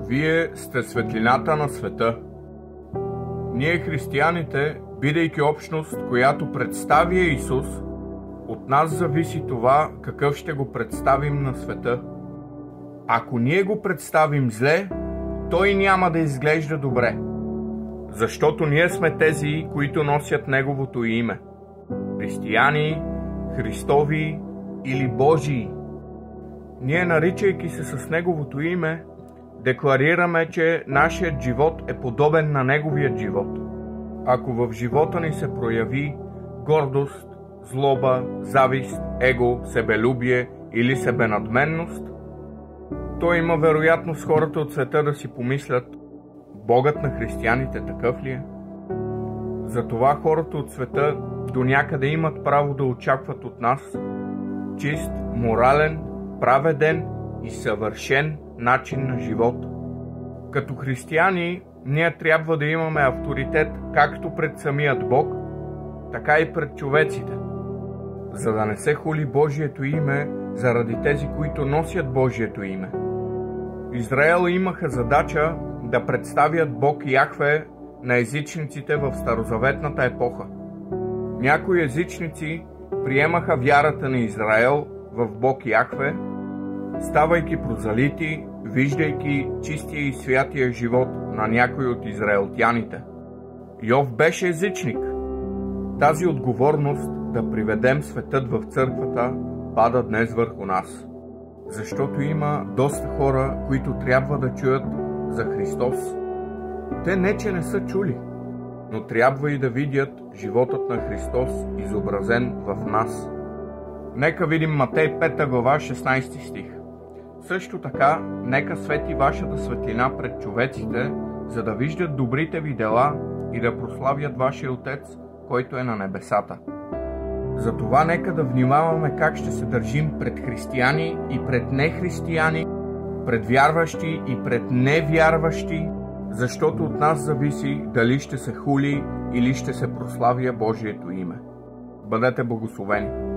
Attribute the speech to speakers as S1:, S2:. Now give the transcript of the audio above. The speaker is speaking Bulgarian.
S1: Вие сте светлината на света. Ние, християните, бидейки общност, която представя Исус, от нас зависи това какъв ще го представим на света. Ако ние го представим зле, той няма да изглежда добре, защото ние сме тези, които носят Неговото име. Християни, Христови или Божии. Ние, наричайки се с Неговото име, декларираме, че нашият живот е подобен на Неговият живот. Ако в живота ни се прояви гордост, злоба, завист, его, себелюбие или себенадменност, то има вероятност хората от света да си помислят: Богът на християните такъв ли е? Затова хората от света до някъде имат право да очакват от нас чист, морален, праведен и съвършен начин на живот. Като християни, ние трябва да имаме авторитет както пред самият Бог, така и пред човеците, за да не се хули Божието име заради тези, които носят Божието име. Израел имаха задача да представят Бог Яхве на езичниците в старозаветната епоха. Някои езичници приемаха вярата на Израел в Бог Яхве, ставайки прозалити, виждайки чистия и святия живот на някой от израелтяните. Йов беше езичник. Тази отговорност да приведем светът в църквата пада днес върху нас, защото има доста хора, които трябва да чуят за Христос. Те не че не са чули, но трябва и да видят животът на Христос изобразен в нас. Нека видим Матей 5 глава 16 стих. Също така, нека свети вашата светлина пред човеците, за да виждат добрите ви дела и да прославят вашия Отец, който е на небесата. Затова нека да внимаваме как ще се държим пред християни и пред нехристияни, пред вярващи и пред невярващи, защото от нас зависи дали ще се хули или ще се прославя Божието име. Бъдете благословени!